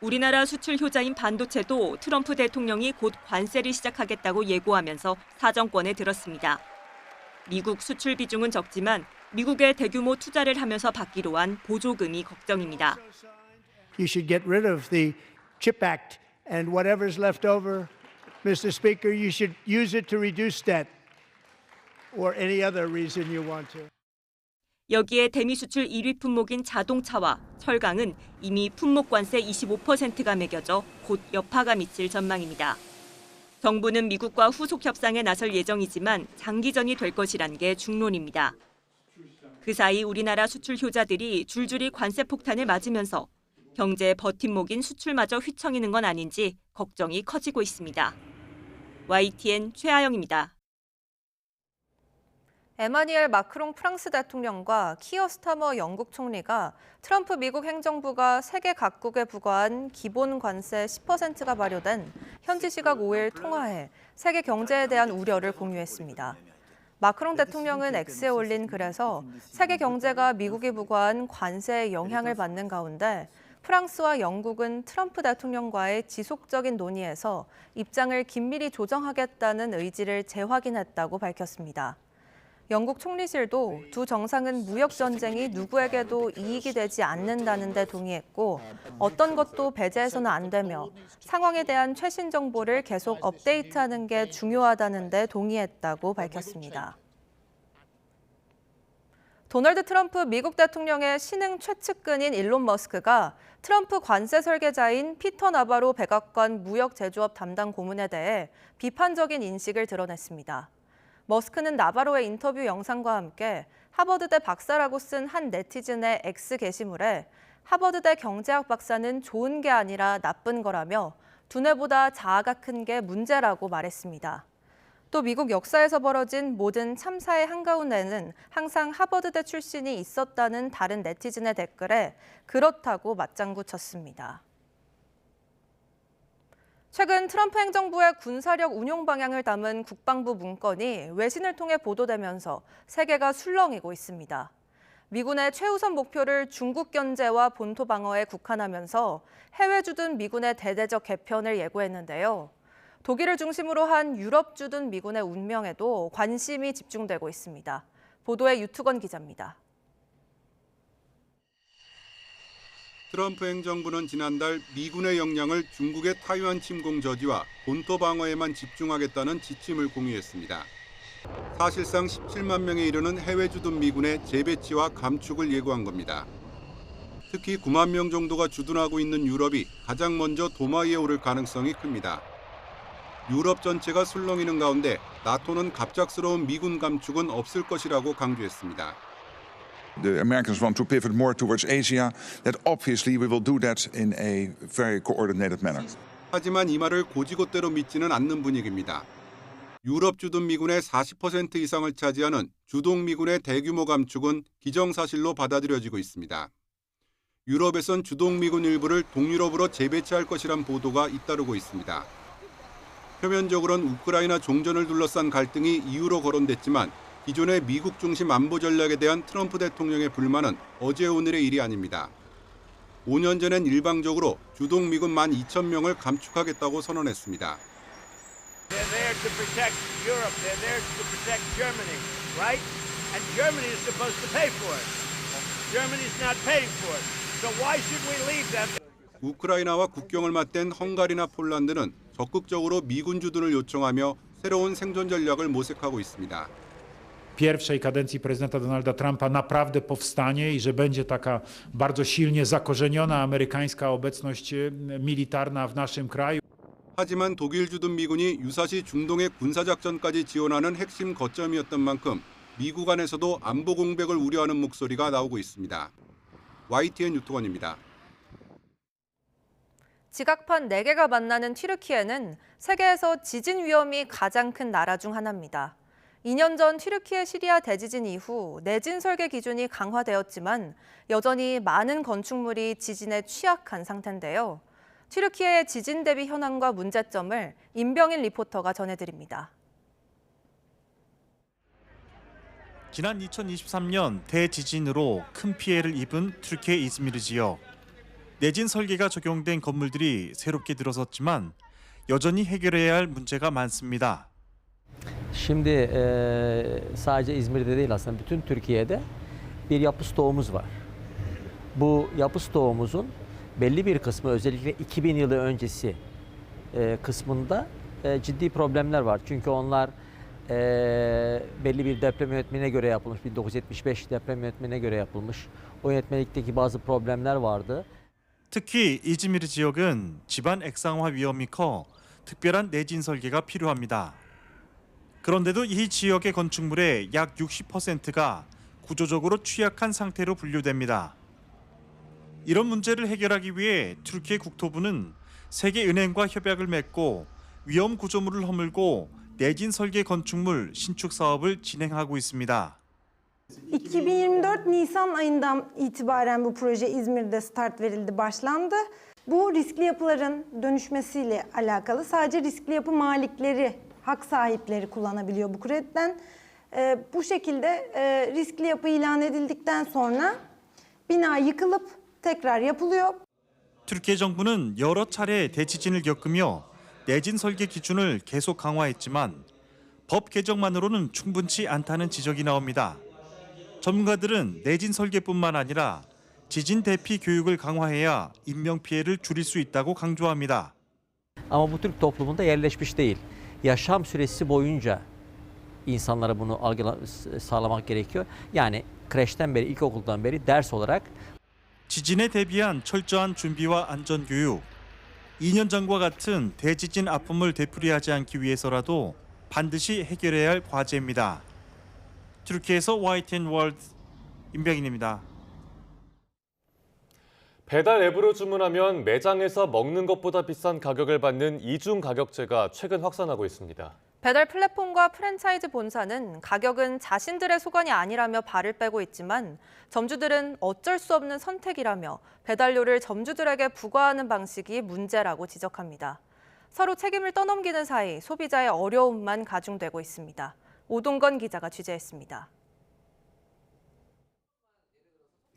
우리나라 수출 효자인 반도체도 트럼프 대통령이 곧 관세를 시작하겠다고 예고하면서 사정권에 들었습니다. 미국 수출 비중은 적지만 미국에 대규모 투자를 하면서 받기로 한 보조금이 걱정입니다. You should get rid of the CHIP Act and whatever's left over, Mr. Speaker, you should use it to reduce debt or any other reason you want to. 여기에 대미 수출 1위 품목인 자동차와 철강은 이미 품목 관세 25%가 매겨져 곧 여파가 미칠 전망입니다. 정부는 미국과 후속 협상에 나설 예정이지만 장기전이 될 것이란 게 중론입니다. 그 사이 우리나라 수출 효자들이 줄줄이 관세 폭탄을 맞으면서 경제의 버팀목인 수출마저 휘청이는 건 아닌지 걱정이 커지고 있습니다. YTN 최아영입니다. 에마뉘엘 마크롱 프랑스 대통령과 키어 스타머 영국 총리가 트럼프 미국 행정부가 세계 각국에 부과한 기본 관세 10%가 발효된 현지 시각 5일 통화해 세계 경제에 대한 우려를 공유했습니다. 마크롱 대통령은 X에 올린 글에서 세계 경제가 미국이 부과한 관세의 영향을 받는 가운데 프랑스와 영국은 트럼프 대통령과의 지속적인 논의에서 입장을 긴밀히 조정하겠다는 의지를 재확인했다고 밝혔습니다. 영국 총리실도 두 정상은 무역 전쟁이 누구에게도 이익이 되지 않는다는 데 동의했고 어떤 것도 배제해서는 안 되며 상황에 대한 최신 정보를 계속 업데이트하는 게 중요하다는 데 동의했다고 밝혔습니다. 도널드 트럼프 미국 대통령의 신흥 최측근인 일론 머스크가 트럼프 관세 설계자인 피터 나바로 백악관 무역 제조업 담당 고문에 대해 비판적인 인식을 드러냈습니다. 머스크는 나바로의 인터뷰 영상과 함께 하버드대 박사라고 쓴 한 네티즌의 X 게시물에 하버드대 경제학 박사는 좋은 게 아니라 나쁜 거라며 두뇌보다 자아가 큰 게 문제라고 말했습니다. 또 미국 역사에서 벌어진 모든 참사의 한가운데는 항상 하버드대 출신이 있었다는 다른 네티즌의 댓글에 그렇다고 맞장구 쳤습니다. 최근 트럼프 행정부의 군사력 운용 방향을 담은 국방부 문건이 외신을 통해 보도되면서 세계가 술렁이고 있습니다. 미군의 최우선 목표를 중국 견제와 본토 방어에 국한하면서 해외 주둔 미군의 대대적 개편을 예고했는데요. 독일을 중심으로 한 유럽 주둔 미군의 운명에도 관심이 집중되고 있습니다. 보도에 유투건 기자입니다. 트럼프 행정부는 지난달 미군의 역량을 중국의 타이완 침공 저지와 본토 방어에만 집중하겠다는 지침을 공유했습니다. 사실상 17만 명에 이르는 해외 주둔 미군의 재배치와 감축을 예고한 겁니다. 특히 9만 명 정도가 주둔하고 있는 유럽이 가장 먼저 도마 위에 오를 가능성이 큽니다. 유럽 전체가 술렁이는 가운데 나토는 갑작스러운 미군 감축은 없을 것이라고 강조했습니다. The Americans want to pivot more towards Asia. That obviously we will do that in a very coordinated manner. 하지만 이 말을 고지곳대로 믿지는 않는 분위기입니다. 유럽 주둔 미군의 40% 이상을 차지하는 주동 미군의 대규모 감축은 기정사실로 받아들여지고 있습니다. 유럽에선 주동 미군 일부를 동유럽으로 재배치할 것이란 보도가 잇따르고 있습니다. 표면적으로는 우크라이나 종전을 둘러싼 갈등이 이유로 거론됐지만 기존의 미국 중심 안보 전략에 대한 트럼프 대통령의 불만은 어제 오늘의 일이 아닙니다. 5년 전엔 일방적으로 주동 미군 12,000명을 감축하겠다고 선언했습니다. They're there to protect Europe. They're there to protect Germany, right? And Germany is supposed to pay for it. Germany's not paying for it. So why should we leave them? 우크라이나와 국경을 맞댄 헝가리나 폴란드는 적극적으로 미군 주둔을 요청하며 새로운 생존 전략을 모색하고 있습니다. Pierwszej kadencji prezydenta Donalda Trumpa naprawdę powstanie i że będzie taka bardzo silnie zakorzeniona amerykańska obecność militarna w naszym kraju. 하지만 독일 주둔 미군이 유사시 중동의 군사작전까지 지원하는 핵심 거점이었던 만큼 미국 안에서도 안보 공백을 우려하는 목소리가 나오고 있습니다. YTN 유튜원입니다. 지각판 4개가 만나는 튀르키예는 세계에서 지진 위험이 가장 큰 나라 중 하나입니다. 2년 전 튀르키예 시리아 대지진 이후 내진 설계 기준이 강화되었지만 여전히 많은 건축물이 지진에 취약한 상태인데요. 튀르키예의 지진 대비 현황과 문제점을 임병일 리포터가 전해드립니다. 지난 2023년 대지진으로 큰 피해를 입은 튀르키예 이즈미르 지역. 내진 설계가 적용된 건물들이 새롭게 들어섰지만 여전히 해결해야 할 문제가 많습니다. Şimdi sadece İzmir'de değil aslında bütün Türkiye'de bir yapı stoğumuz var. Bu yapı stoğumuzun belli bir kısmı özellikle 2000 yılı öncesi kısmında ciddi problemler var. Çünkü onlar belli bir deprem yönetmeliğine göre yapılmış, 1975 deprem yönetmeliğine göre yapılmış. O yönetmelikteki bazı problemler vardı. 특히 이즈미르 지역은 집안 액상화 위험이 커 특별한 내진 설계가 필요합니다. 그런데도 이 지역의 건축물의 약 60%가 구조적으로 취약한 상태로 분류됩니다. 이런 문제를 해결하기 위해 튀르키예 국토부는 세계은행과 협약을 맺고 위험 구조물을 허물고 내진 설계 건축물 신축 사업을 진행하고 있습니다. 2024 Nisan ayından itibaren bu proje İzmir'de start verildi, başlandı. Bu riskli yapıların dönüşmesiyle alakalı. Sadece riskli yapı malikleri, hak sahipleri kullanabiliyor bu krediden. Bu şekilde riskli yapı ilan edildikten sonra bina yıkılıp tekrar yapılıyor. 튀르키예 정부는 여러 차례 대지진을 겪으며 내진 설계 기준을 계속 강화했지만 법 개정만으로는 충분치 않다는 지적이 나옵니다. 전문가들은 내진 설계뿐만 아니라 지진 대피 교육을 강화해야 인명 피해를 줄일 수 있다고 강조합니다. Ama bu Türk toplumunda yerleşmiş değil. Yaşam süresi boyunca insanlara bunu sağlamak gerekiyor. Yani kreşten beri, ilkokuldan beri ders olarak 지진에 대비한 철저한 준비와 안전 교육, 2년 전과 같은 대지진 아픔을 되풀이하지 않기 위해서라도 반드시 해결해야 할 과제입니다. 튀르키예에서 YTN 월드 임병인입니다. 배달 앱으로 주문하면 매장에서 먹는 것보다 비싼 가격을 받는 이중 가격제가 최근 확산하고 있습니다. 배달 플랫폼과 프랜차이즈 본사는 가격은 자신들의 소관이 아니라며 발을 빼고 있지만 점주들은 어쩔 수 없는 선택이라며 배달료를 점주들에게 부과하는 방식이 문제라고 지적합니다. 서로 책임을 떠넘기는 사이 소비자의 어려움만 가중되고 있습니다. 오동건 기자가 취재했습니다.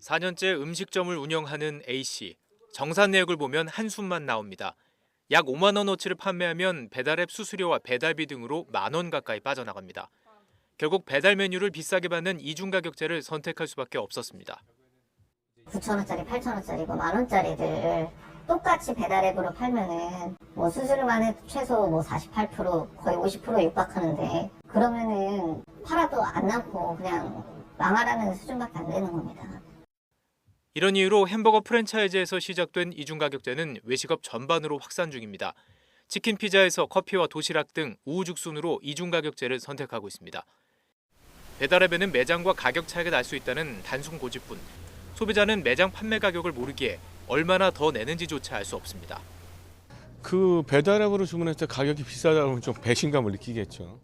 4년째 음식점을 운영하는 A씨. 정산 내역을 보면 한숨만 나옵니다. 약 5만 원어치를 판매하면 배달앱 수수료와 배달비 등으로 만 원 가까이 빠져나갑니다. 결국 배달 메뉴를 비싸게 받는 이중 가격제를 선택할 수밖에 없었습니다. 9,000원짜리, 8,000원짜리, 만 원짜리들 똑같이 배달앱으로 팔면은 수수료만 해도 최소 48% 거의 50% 육박하는데 그러면은 팔아도 안 남고 그냥 망하라는 수준밖에 안 되는 겁니다. 이런 이유로 햄버거 프랜차이즈에서 시작된 이중 가격제는 외식업 전반으로 확산 중입니다. 치킨 피자에서 커피와 도시락 등 우후죽 순으로 이중 가격제를 선택하고 있습니다. 배달앱에는 매장과 가격 차이가 날 수 있다는 단순 고집뿐 소비자는 매장 판매 가격을 모르기에 얼마나 더 내는지조차 알 수 없습니다. 그 배달앱으로 주문했을 때 가격이 비싸다 보면 좀 배신감을 느끼겠죠.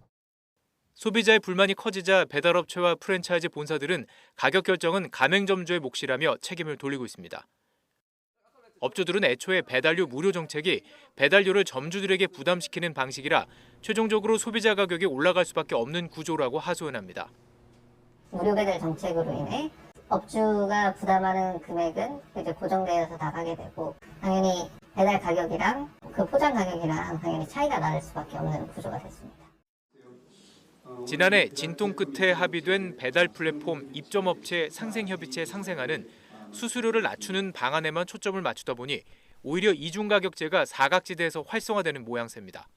소비자의 불만이 커지자 배달업체와 프랜차이즈 본사들은 가격 결정은 가맹점주의 몫이라며 책임을 돌리고 있습니다. 업주들은 애초에 배달료 무료 정책이 배달료를 점주들에게 부담시키는 방식이라 최종적으로 소비자 가격이 올라갈 수밖에 없는 구조라고 하소연합니다. 무료 배달 정책으로 인해 업주가 부담하는 금액은 이제 고정되어서 나가게 되고 당연히 배달 가격이랑 그 포장 가격이랑 당연히 차이가 날 수밖에 없는 구조가 됐습니다. 지난해 진통 끝에 합의된 배달 플랫폼 입점업체 상생협의체 상생안은 수수료를 낮추는 방안에만 초점을 맞추다 보니 오히려 이중 가격제가 사각지대에서 활성화되는 모양새입니다.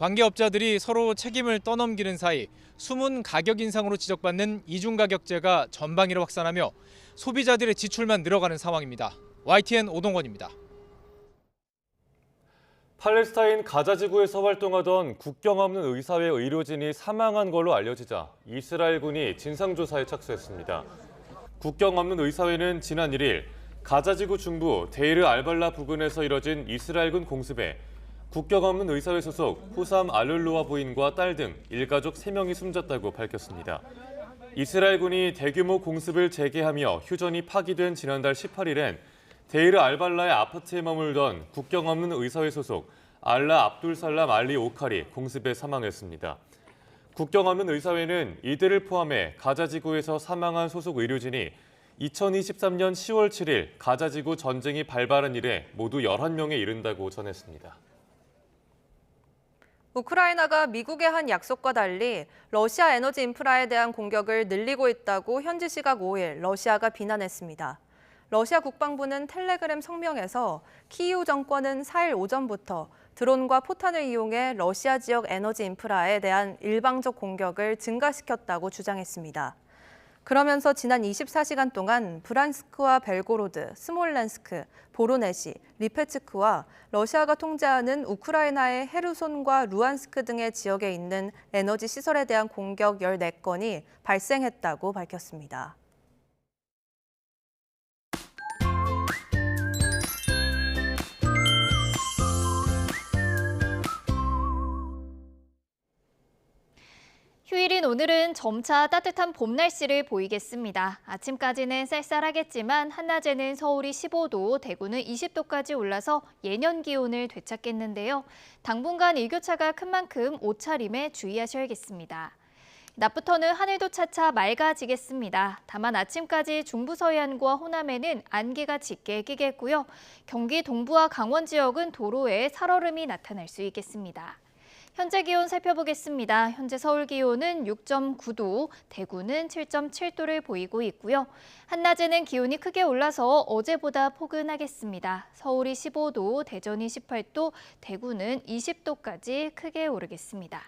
관계업자들이 서로 책임을 떠넘기는 사이 숨은 가격 인상으로 지적받는 이중가격제가 전방위로 확산하며 소비자들의 지출만 늘어가는 상황입니다. YTN 오동건입니다. 팔레스타인 가자 지구에서 활동하던 국경 없는 의사회 의료진이 사망한 걸로 알려지자 이스라엘군이 진상조사에 착수했습니다. 국경 없는 의사회는 지난 1일 가자 지구 중부 데이르 알발라 부근에서 이뤄진 이스라엘군 공습에 국경 없는 의사회 소속 후삼 알룰루아 부인과 딸 등 일가족 3명이 숨졌다고 밝혔습니다. 이스라엘군이 대규모 공습을 재개하며 휴전이 파기된 지난달 18일엔 데이르 알발라의 아파트에 머물던 국경 없는 의사회 소속 알라 압둘살람 알리 오칼이 공습에 사망했습니다. 국경 없는 의사회는 이들을 포함해 가자 지구에서 사망한 소속 의료진이 2023년 10월 7일 가자 지구 전쟁이 발발한 이래 모두 11명에 이른다고 전했습니다. 우크라이나가 미국의 한 약속과 달리 러시아 에너지 인프라에 대한 공격을 늘리고 있다고 현지 시각 5일 러시아가 비난했습니다. 러시아 국방부는 텔레그램 성명에서 키이우 정권은 4일 오전부터 드론과 포탄을 이용해 러시아 지역 에너지 인프라에 대한 일방적 공격을 증가시켰다고 주장했습니다. 그러면서 지난 24시간 동안 브란스크와 벨고로드, 스몰렌스크, 보로네시, 리페츠크와 러시아가 통제하는 우크라이나의 헤르손과 루안스크 등의 지역에 있는 에너지 시설에 대한 공격 14건이 발생했다고 밝혔습니다. 휴일인 오늘은 점차 따뜻한 봄 날씨를 보이겠습니다. 아침까지는 쌀쌀하겠지만 한낮에는 서울이 15도, 대구는 20도까지 올라서 예년 기온을 되찾겠는데요. 당분간 일교차가 큰 만큼 옷차림에 주의하셔야겠습니다. 낮부터는 하늘도 차차 맑아지겠습니다. 다만 아침까지 중부 서해안과 호남에는 안개가 짙게 끼겠고요. 경기 동부와 강원 지역은 도로에 살얼음이 나타날 수 있겠습니다. 현재 기온 살펴보겠습니다. 현재 서울 기온은 6.9도, 대구는 7.7도를 보이고 있고요. 한낮에는 기온이 크게 올라서 어제보다 포근하겠습니다. 서울이 15도, 대전이 18도, 대구는 20도까지 크게 오르겠습니다.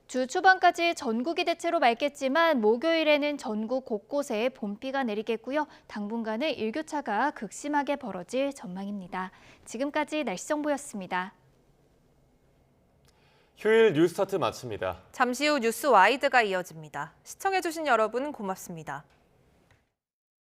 주 초반까지 전국이 대체로 맑겠지만 목요일에는 전국 곳곳에 봄비가 내리겠고요. 당분간은 일교차가 극심하게 벌어질 전망입니다. 지금까지 날씨 정보였습니다. 휴일 뉴스타트 마칩니다. 잠시 후 뉴스 와이드가 이어집니다. 시청해주신 여러분 고맙습니다.